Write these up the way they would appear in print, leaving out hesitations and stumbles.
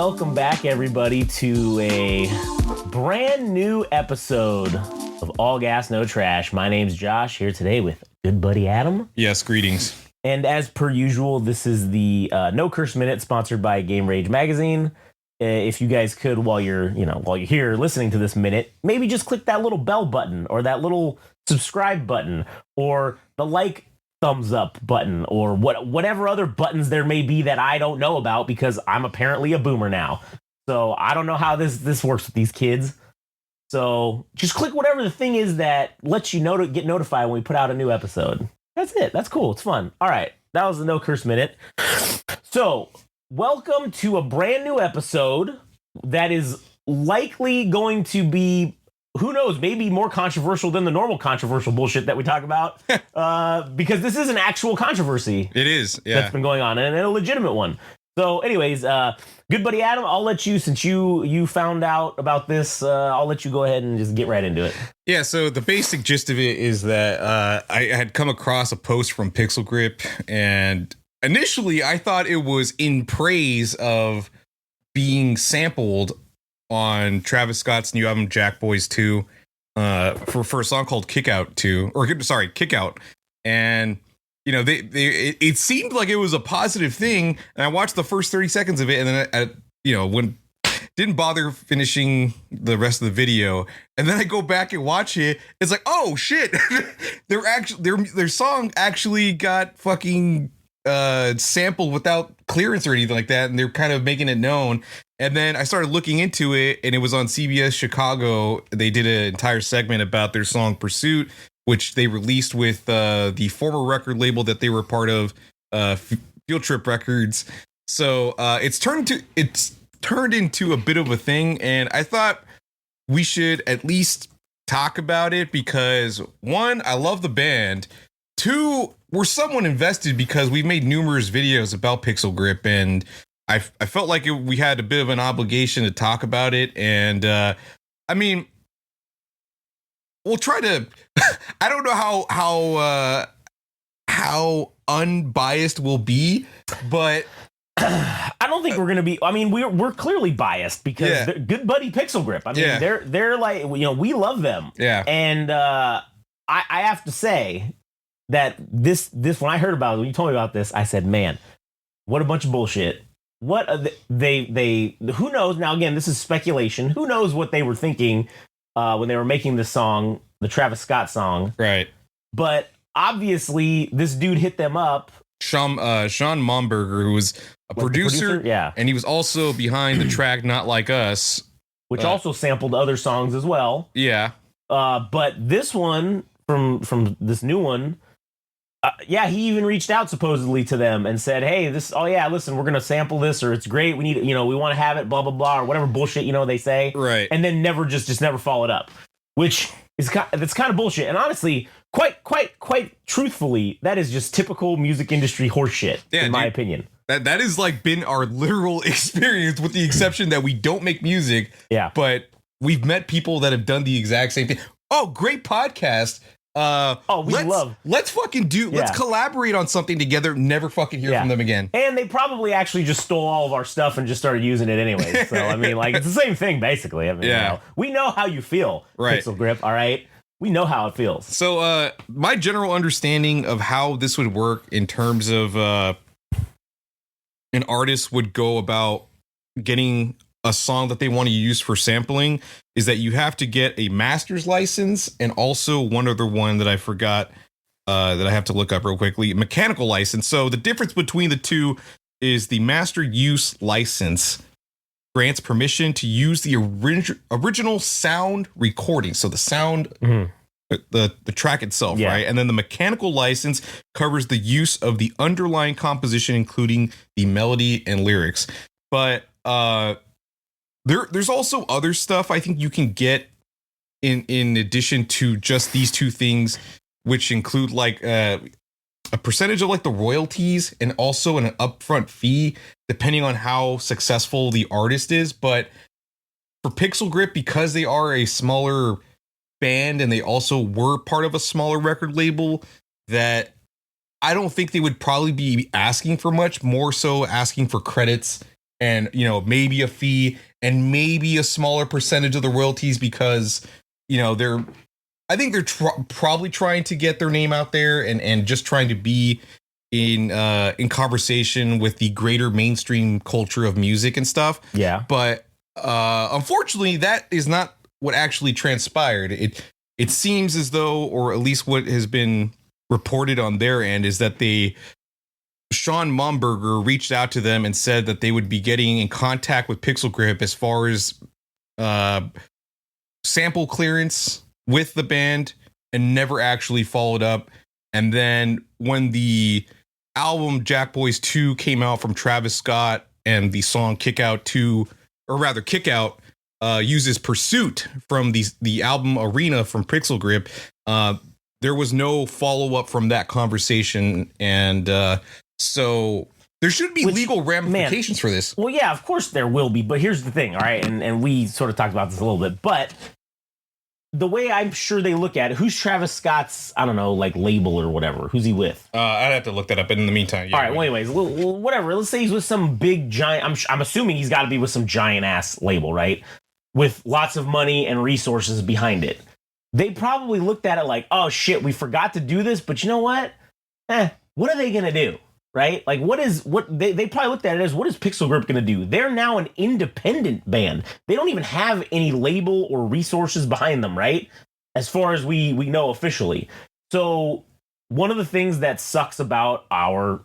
Welcome back, everybody, to a brand new episode of All Gas, No Trash. My name's Josh, here today with good buddy Adam. Yes, greetings. And as per usual, this is the No Curse Minute, sponsored by Game Rage Magazine. If you guys could, while you're here listening to this minute, maybe just click that little bell button or that little subscribe button or the like thumbs up button or whatever other buttons there may be that I don't know about, because I'm apparently a boomer now. So I don't know how this works with these kids. So just click whatever the thing is that lets you know to get notified when we put out a new episode. That's it. That's cool. It's fun. All right. That was the No Curse Minute. So welcome to a brand new episode that is likely going to be, who knows, maybe more controversial than the normal controversial bullshit that we talk about, because this is an actual controversy. It is, yeah. That's been going on, and a legitimate one. So anyways, good buddy Adam, I'll let you, since you found out about this, I'll let you go ahead and just get right into it. Yeah, so the basic gist of it is that I had come across a post from Pixel Grip, and initially I thought it was in praise of being sampled on Travis Scott's new album Jack Boys 2 for a song called Kick Out 2, or sorry, Kick Out. And you know, it seemed like it was a positive thing, and I watched the first 30 seconds of it, and then I didn't bother finishing the rest of the video, and then I go back and watch it. It's like, oh shit, their song actually got fucking sampled without clearance or anything like that, and they're kind of making it known. And then I started looking into it, and it was on CBS Chicago. They did an entire segment about their song Pursuit, which they released with the former record label that they were part of, Field Trip Records. So it's turned into a bit of a thing, and I thought we should at least talk about it because, one, I love the band. Two, we're somewhat invested because we've made numerous videos about Pixel Grip, and I felt like we had a bit of an obligation to talk about it. And I mean, we'll try to. I don't know how unbiased we'll be, but I don't think we're gonna be. I mean, we're clearly biased because they're good buddy Pixel Grip. I mean, they're like, you know, we love them. Yeah, and I have to say that this when I heard about it, when you told me about this, I said, man, what a bunch of bullshit. What they who knows? Now again, this is speculation. Who knows what they were thinking when they were making this song, the Travis Scott song, right? But obviously, this dude hit them up. Sean Momberger, who was a producer, yeah, and he was also behind the track "Not Like Us," which also sampled other songs as well. Yeah, but this one from this new one. He even reached out supposedly to them and said, hey, listen, we're going to sample this, or it's great. We need, we want to have it, blah, blah, blah, or whatever bullshit, they say. Right. And then never followed up, which is that's kind of bullshit. And honestly, quite truthfully, that is just typical music industry horseshit, in my opinion. That has like been our literal experience, with the exception that we don't make music. Yeah. But we've met people that have done the exact same thing. Oh, great podcast. Let's collaborate on something together. Never fucking hear from them again. And they probably actually just stole all of our stuff and just started using it anyway. So I mean, like, it's the same thing basically. I mean, we know how you feel, right? Pixel Grip, all right. We know how it feels. So my general understanding of how this would work in terms of an artist would go about getting a song that they want to use for sampling is that you have to get a master's license, and also one other one that I forgot that I have to look up real quickly, mechanical license. So the difference between the two is the master use license grants permission to use the original sound recording. So the sound, the track itself, right? And then the mechanical license covers the use of the underlying composition, including the melody and lyrics. But there's also other stuff I think you can get in addition to just these two things, which include like a percentage of like the royalties and also an upfront fee, depending on how successful the artist is. But for Pixel Grip, because they are a smaller band and they also were part of a smaller record label, that I don't think they would probably be asking for much, more so asking for credits and maybe a fee and maybe a smaller percentage of the royalties because I think they're probably trying to get their name out there and just trying to be in conversation with the greater mainstream culture of music and stuff. Yeah. But unfortunately, that is not what actually transpired. It seems as though, or at least what has been reported on their end, is that Sean Momberger reached out to them and said that they would be getting in contact with Pixel Grip as far as sample clearance with the band, and never actually followed up. And then when the album Jack Boys 2 came out from Travis Scott, and the song Kick Out uses Pursuit from the album Arena from Pixel Grip, there was no follow-up from that conversation. And so there should be legal ramifications for this. Well, yeah, of course there will be. But here's the thing, all right? And we sort of talked about this a little bit. But the way I'm sure they look at it, who's Travis Scott's, I don't know, like label or whatever? Who's he with? I'd have to look that up. But in the meantime, yeah. All right. Well, anyways, whatever. Let's say he's with some big giant. I'm assuming he's got to be with some giant ass label, right? With lots of money and resources behind it. They probably looked at it like, oh shit, we forgot to do this. But you know what? What are they gonna do? Right? Like, they probably looked at it as, what is Pixel Grip going to do? They're now an independent band. They don't even have any label or resources behind them, right? As far as we know officially. So one of the things that sucks about our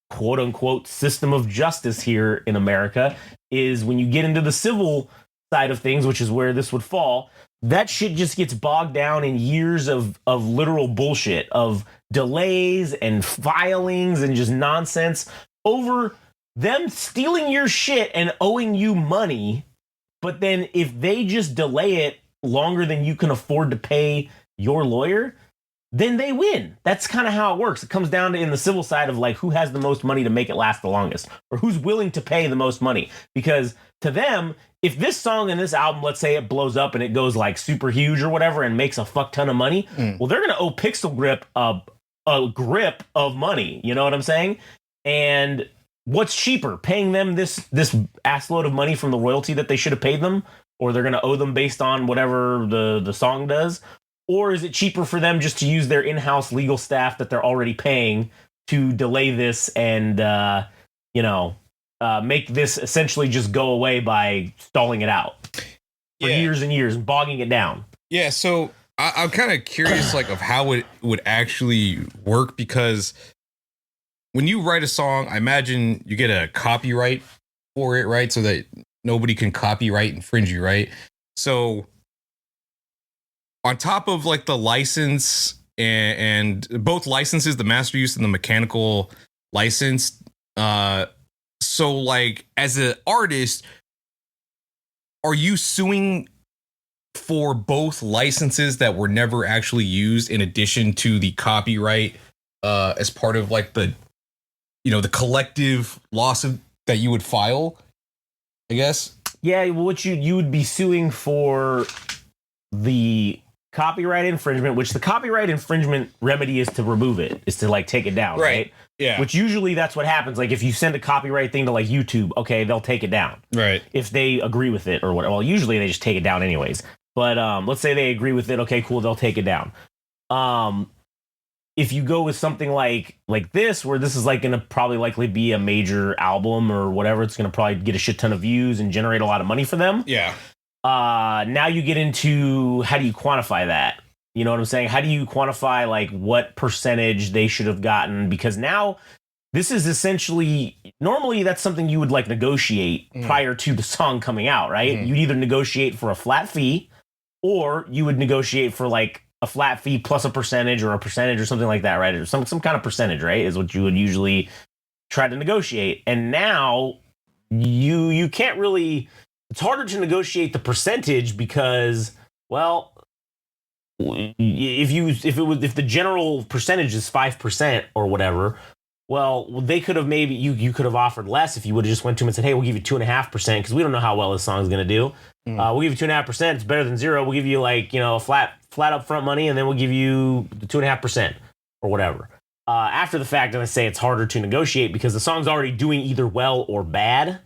quote unquote system of justice here in America is when you get into the civil side of things, which is where this would fall, that shit just gets bogged down in years of literal bullshit, of delays and filings and just nonsense over them stealing your shit and owing you money. But then if they just delay it longer than you can afford to pay your lawyer, then they win. That's kind of how it works. It comes down to, in the civil side, of like who has the most money to make it last the longest, or who's willing to pay the most money. Because to them, if this song and this album, let's say it blows up and it goes like super huge or whatever and makes a fuck ton of money, well, they're going to owe Pixel Grip a grip of money. You know what I'm saying? And what's cheaper, paying them this ass load of money from the royalty that they should have paid them, or they're going to owe them based on whatever the song does? Or is it cheaper for them just to use their in-house legal staff that they're already paying to delay this and, make this essentially just go away by stalling it out for years and years and bogging it down? Yeah, so I'm kind of curious, like, of how it would actually work, because when you write a song, I imagine you get a copyright for it, right? So that nobody can copyright infringe you, right? So on top of like the license and both licenses, the master use and the mechanical license, so like as an artist, are you suing for both licenses that were never actually used, in addition to the copyright, as part of like the collective lawsuit that you would file, I guess? Yeah, what you would be suing for the copyright infringement, which the copyright infringement remedy is to remove it, is to like take it down, right? Yeah. Which usually that's what happens. Like if you send a copyright thing to like YouTube, okay, they'll take it down. Right. If they agree with it or whatever. Well, usually they just take it down anyways. But let's say they agree with it, okay, cool, they'll take it down. If you go with something like this, where this is like going to probably likely be a major album or whatever, it's going to probably get a shit ton of views and generate a lot of money for them. Yeah. Now you get into, how do you quantify that? You know what I'm saying? How do you quantify like what percentage they should have gotten? Because now this is essentially, normally that's something you would like negotiate prior to the song coming out, right? You'd either negotiate for a flat fee, or you would negotiate for like a flat fee plus a percentage or something like that, right? Or some kind of percentage, right? Is what you would usually try to negotiate. And now you can't really, it's harder to negotiate the percentage because, well, if the general percentage is 5% or whatever, well, they could have maybe, you could have offered less if you would have just went to them and said, hey, we'll give you 2.5% because we don't know how well this song is going to do. We'll give you 2.5%. It's better than zero. We'll give you like, flat upfront money, and then we'll give you the 2.5% or whatever. After the fact, I say it's harder to negotiate because the song's already doing either well or bad.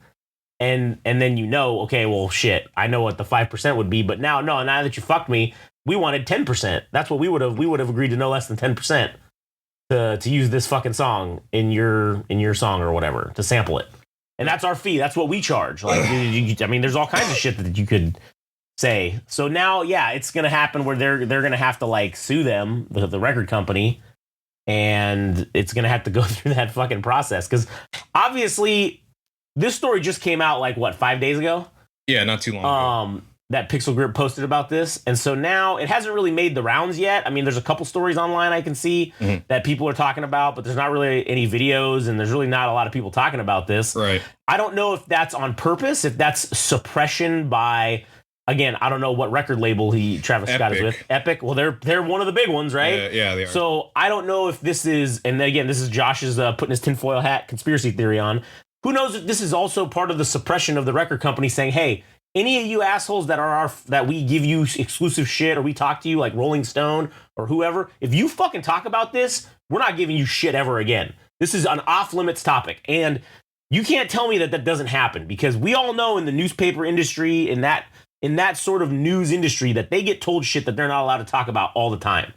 and then okay, well, shit, I know what the 5% would be, but now that you fucked me, we wanted 10%. That's what we would have agreed to no less than 10% to use this fucking song in your song or whatever, to sample it. And that's our fee. That's what we charge. Like, I mean, there's all kinds of shit that you could say. So now, yeah, it's gonna happen where they're gonna have to like sue them, the record company, and it's gonna have to go through that fucking process, because obviously this story just came out like what, 5 days ago? Yeah, not too long ago. That Pixel Grip posted about this, and so now it hasn't really made the rounds yet. I mean, there's a couple stories online I can see that people are talking about, but there's not really any videos, and there's really not a lot of people talking about this. Right. I don't know if that's on purpose, if that's suppression by, again, I don't know what record label Travis Scott is with. Epic. Well, they're one of the big ones, right? Yeah, they are. So I don't know if this is, and again, this is Josh's putting his tinfoil hat conspiracy theory on. Who knows if this is also part of the suppression of the record company saying, hey, any of you assholes that we give you exclusive shit, or we talk to you like Rolling Stone or whoever, if you fucking talk about this, we're not giving you shit ever again. This is an off-limits topic. And you can't tell me that doesn't happen, because we all know in the newspaper industry, in that sort of news industry, that they get told shit that they're not allowed to talk about all the time.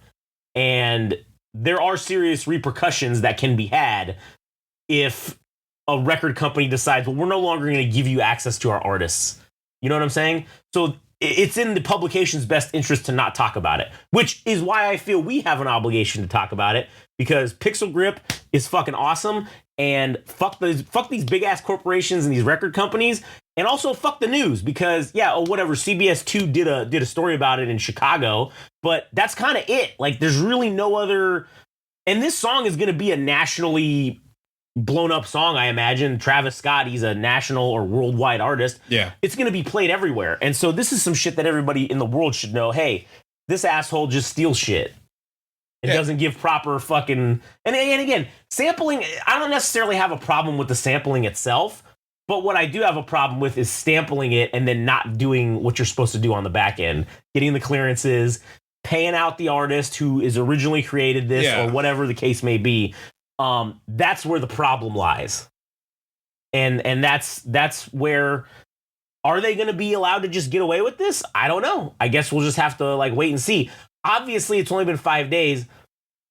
And there are serious repercussions that can be had if a record company decides, well, we're no longer going to give you access to our artists. You know what I'm saying? So it's in the publication's best interest to not talk about it, which is why I feel we have an obligation to talk about it, because Pixel Grip is fucking awesome, and fuck these big ass corporations and these record companies, and also fuck the news, because whatever, CBS 2 did a story about it in Chicago, but that's kind of it. Like, there's really no other, and this song is going to be a nationally blown up song, I imagine. Travis Scott, he's a national or worldwide artist. Yeah. It's going to be played everywhere. And so this is some shit that everybody in the world should know. Hey, this asshole just steals shit. It doesn't give proper fucking... And again, sampling, I don't necessarily have a problem with the sampling itself, but what I do have a problem with is sampling it and then not doing what you're supposed to do on the back end. Getting the clearances, paying out the artist who is originally created this, or whatever the case may be. That's where the problem lies. And that's where, are they going to be allowed to just get away with this? I don't know. I guess we'll just have to like wait and see. Obviously, it's only been 5 days.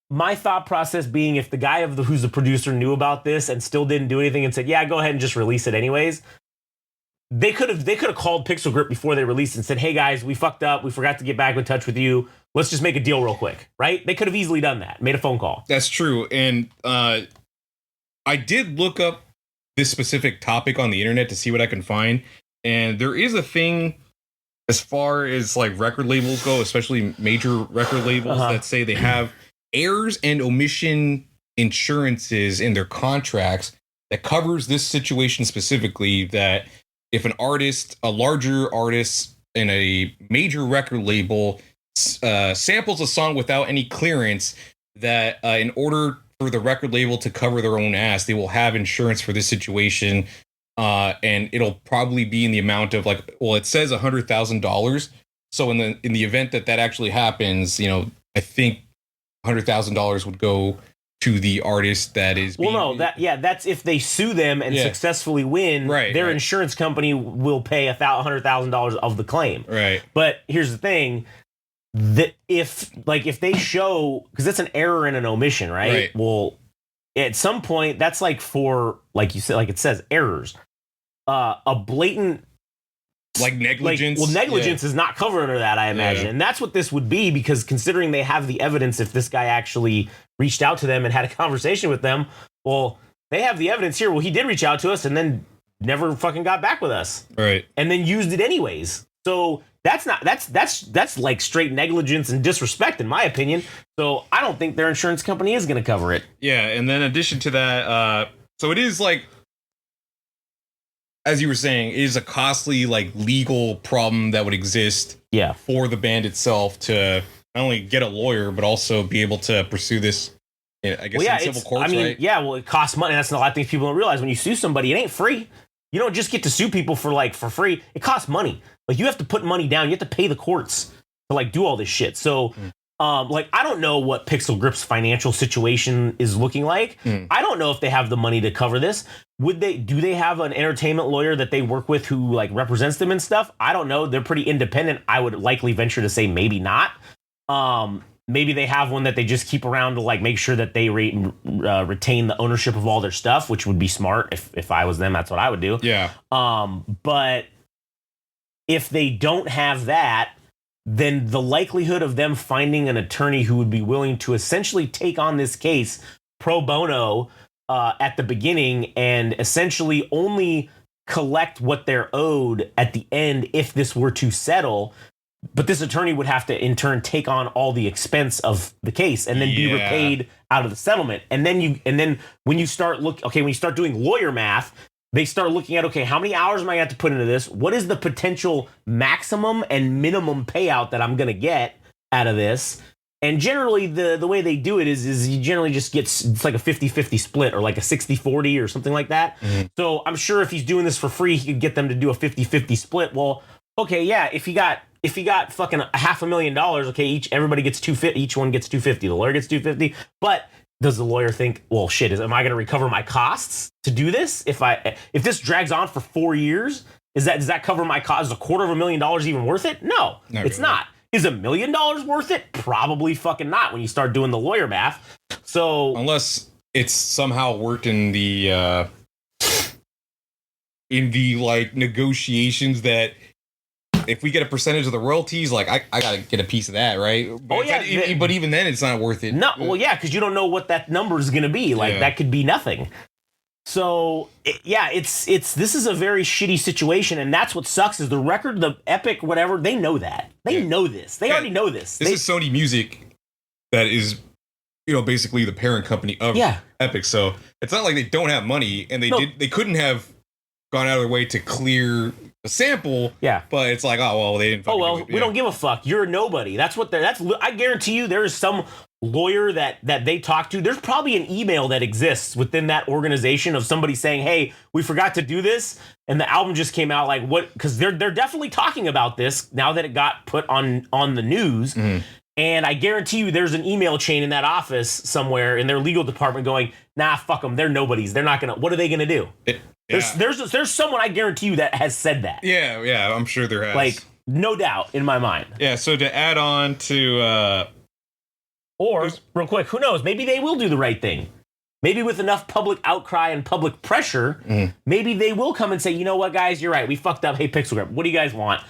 My thought process being, if the guy who's the producer knew about this and still didn't do anything and said, yeah, go ahead and just release it anyways, they could have called Pixel Grip before they released and said, hey guys, we fucked up. We forgot to get back in touch with you. Let's just make a deal real quick, right? They could have easily done that, made a phone call. That's true. And I did look up this specific topic on the internet to see what I can find. And there is a thing, as far as like record labels go, especially major record labels, that say they have errors and omission insurances in their contracts that covers this situation specifically, that if an artist, a larger artist in a major record label, samples a song without any clearance, that in order for the record label to cover their own ass, they will have insurance for this situation, and it'll probably be in the amount of like, well, it says $100,000. So in the event that actually happens, I think $100,000 would go to the artist that is. That's if they sue them and successfully win. Right, their insurance company will pay $100,000 of the claim. Right. But here's the thing. That if they show, because it's an error and an omission, right? Well, at some point, that's like for, like you said, like it says, errors. A blatant, like negligence. Negligence is not covered under that, I imagine. And that's what this would be, because considering they have the evidence, if this guy actually reached out to them and had a conversation with them, well, they have the evidence here. Well, he did reach out to us and then never fucking got back with us. Right. And then used it anyways. So that's like straight negligence and disrespect, in my opinion. So I don't think their insurance company is going to cover it. Yeah, and then in addition to that, so it is like, as you were saying, it is a costly like legal problem that would exist for the band itself to not only get a lawyer but also be able to pursue this. I guess in civil courts, right? Yeah, well, it costs money. That's a lot of things people don't realize. When you sue somebody, it ain't free. You don't just get to sue people for free. It costs money. Like, you have to put money down. You have to pay the courts to like do all this shit. So, I don't know what Pixel Grip's financial situation is looking like. I don't know if they have the money to cover this. do they have an entertainment lawyer that they work with who like represents them and stuff? I don't know. They're pretty independent. I would likely venture to say maybe not. Maybe they have one that they just keep around to like make sure that they retain the ownership of all their stuff, which would be smart. If I was them, that's what I would do. Yeah. But if they don't have that, then the likelihood of them finding an attorney who would be willing to essentially take on this case pro bono at the beginning and essentially only collect what they're owed at the end if this were to settle. But this attorney would have to, in turn, take on all the expense of the case and then be repaid out of the settlement. And then when you start when you start doing lawyer math, they start looking at, okay, how many hours am I going to have to put into this? What is the potential maximum and minimum payout that I'm going to get out of this? And generally, the way they do it is you generally just get, it's like a 50-50 split or like a 60-40 or something like that. Mm-hmm. So I'm sure if he's doing this for free, he could get them to do a 50-50 split. Well, okay, yeah, if he got fucking $500,000, okay, everybody gets $250, each one gets $250, the lawyer gets $250, but does the lawyer think, well, shit, am I going to recover my costs to do this? If this drags on for 4 years, does that cover my costs? Is $250,000 even worth it? No, it's not. Is $1 million worth it? Probably fucking not when you start doing the lawyer math. So unless it's somehow worked in the like negotiations that if we get a percentage of the royalties, like I gotta get a piece of that, right? But but even then, it's not worth it. No, well, yeah, because you don't know what that number is gonna be. Like that could be nothing. So this is a very shitty situation, and that's what sucks is the record, the Epic, whatever. They know that. They know this. They already know this. This is Sony Music, that is, basically the parent company of Epic. So it's not like they don't have money, and they couldn't have gone out of their way to clear a sample. Yeah, but it's like, oh well, they didn't. We don't give a fuck. You're a nobody. That's what I guarantee you. There is some lawyer that they talk to. There's probably an email that exists within that organization of somebody saying, "Hey, we forgot to do this," and the album just came out. Like what? Because they're definitely talking about this now that it got put on the news. Mm-hmm. And I guarantee you, there's an email chain in that office somewhere in their legal department going, "Nah, fuck them. They're nobodies. They're not gonna. What are they gonna do?" There's someone I guarantee you that has said that. Yeah, I'm sure there has. Like, no doubt in my mind. Yeah, so to add on to or real quick, who knows? Maybe they will do the right thing. Maybe with enough public outcry and public pressure, maybe they will come and say, "You know what, guys, you're right. We fucked up. Hey, Pixel Grip, what do you guys want?"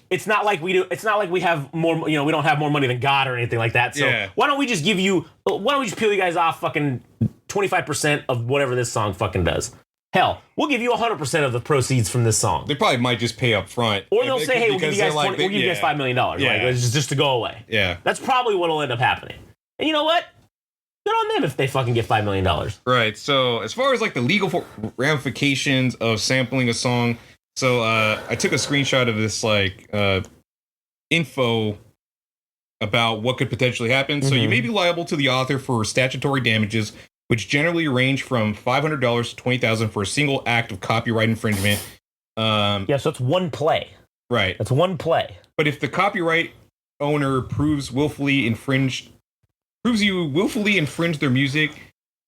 It's not like we do. It's not like we have more. We don't have more money than God or anything like that. So why don't we just peel you guys off fucking 25% of whatever this song fucking does? Hell, we'll give you 100% of the proceeds from this song. They probably might just pay up front. Or they'll say, hey, we'll give you guys $5 million. Yeah. Like, just to go away. Yeah. That's probably what will end up happening. And you know what? Good on them if they fucking get $5 million. Right. So as far as like the legal ramifications of sampling a song, so I took a screenshot of this like info about what could potentially happen. Mm-hmm. So you may be liable to the author for statutory damages, which generally range from $500 to $20,000 for a single act of copyright infringement. So it's one play. Right. That's one play. But if the copyright owner proves you willfully infringed their music,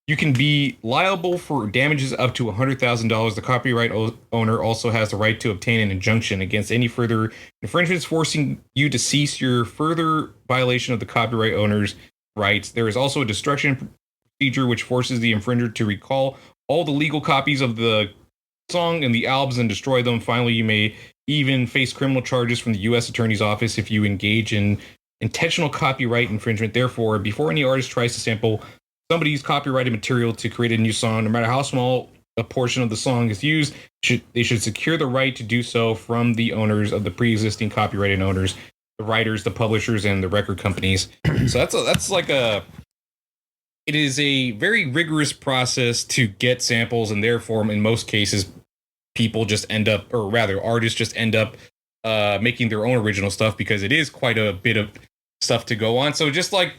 you can be liable for damages up to $100,000. The copyright owner also has the right to obtain an injunction against any further infringements, forcing you to cease your further violation of the copyright owner's rights. There is also a destruction procedure which forces the infringer to recall all the legal copies of the song and the albums and destroy them. Finally, you may even face criminal charges from the U.S. Attorney's Office if you engage in intentional copyright infringement. Therefore, before any artist tries to sample somebody's copyrighted material to create a new song, no matter how small a portion of the song is used, they should secure the right to do so from the owners of the pre-existing copyrighted owners, the writers, the publishers, and the record companies. So it is a very rigorous process to get samples, and therefore, in most cases, artists just end up making their own original stuff because it is quite a bit of stuff to go on. So just like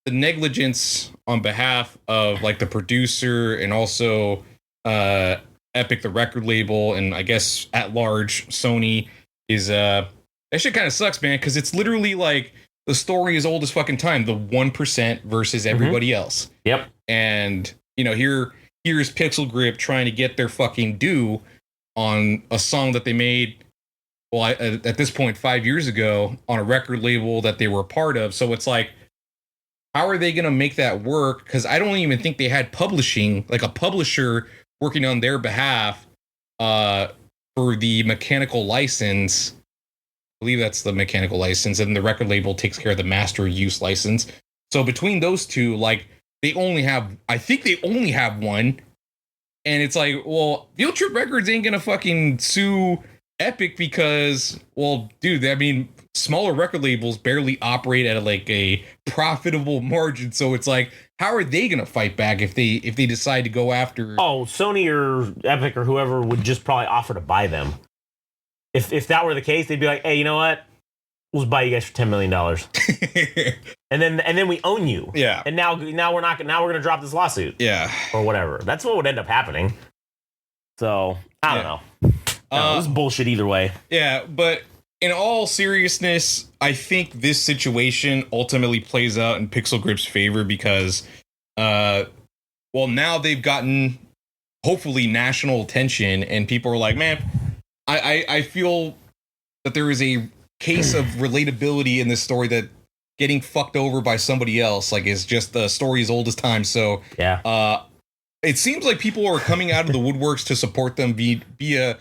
the negligence on behalf of like the producer and also Epic, the record label, and I guess at large Sony is that shit kind of sucks, man, because it's literally like the story is old as fucking time, the 1% versus everybody else. Yep. And here here's Pixel Grip trying to get their fucking due on a song that they made, well, at this point, 5 years ago, on a record label that they were a part of. So it's like, how are they going to make that work? Because I don't even think they had publishing, like a publisher working on their behalf for the mechanical license. I believe that's the mechanical license, and the record label takes care of the master use license. So between those two, like, I think they only have one. And it's like, well, Field Trip Records ain't gonna fucking sue Epic because, well, dude, I mean, smaller record labels barely operate at like a profitable margin. So it's like, how are they gonna fight back if they decide to go after? Oh, Sony or Epic or whoever would just probably offer to buy them. If that were the case, they'd be like, hey, you know what? We'll just buy you guys for $10 million. and then we own you. Yeah. And now we're gonna drop this lawsuit. Yeah. Or whatever. That's what would end up happening. So I don't know. This is bullshit either way. Yeah, but in all seriousness, I think this situation ultimately plays out in Pixel Grip's favor because, well, now they've gotten hopefully national attention, and people are like, man, I feel that there is a case of relatability in this story that getting fucked over by somebody else, like, is just the story as old as time. So yeah, it seems like people are coming out of the woodworks to support them via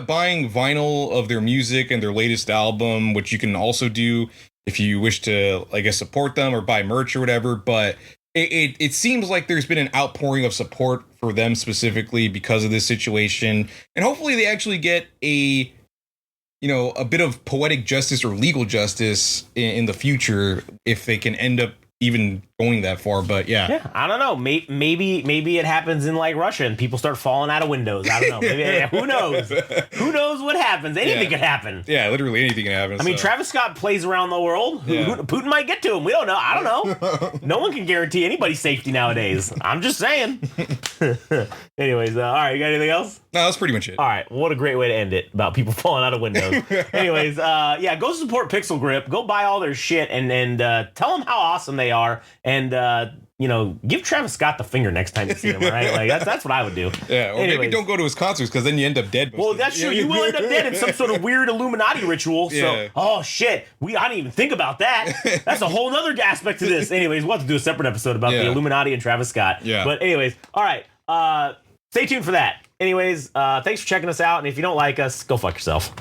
buying vinyl of their music and their latest album, which you can also do if you wish to, I guess, support them or buy merch or whatever. But it seems like there's been an outpouring of support for them specifically because of this situation, and hopefully they actually get a bit of poetic justice or legal justice in the future if they can end up even going that far. But yeah, I don't know. Maybe it happens in like Russia and people start falling out of windows. I don't know. Maybe, who knows? Who knows what happens? Anything could happen. Yeah, literally anything can happen. I mean, Travis Scott plays around the world. Yeah. Putin might get to him. We don't know. I don't know. No one can guarantee anybody's safety nowadays. I'm just saying. Anyways, all right. You got anything else? No, that's pretty much it. All right. Well, what a great way to end it about people falling out of windows. Anyways, yeah, go support Pixel Grip. Go buy all their shit and tell them how awesome they are. And, give Travis Scott the finger next time you see him, right? Like, that's what I would do. Yeah, or maybe don't go to his concerts because then you end up dead. Well, that's true. You will end up dead in some sort of weird Illuminati ritual. Yeah. So, oh, shit. I didn't even think about that. That's a whole other aspect to this. Anyways, we'll have to do a separate episode about the Illuminati and Travis Scott. Yeah. But anyways, all right. Stay tuned for that. Anyways, thanks for checking us out. And if you don't like us, go fuck yourself.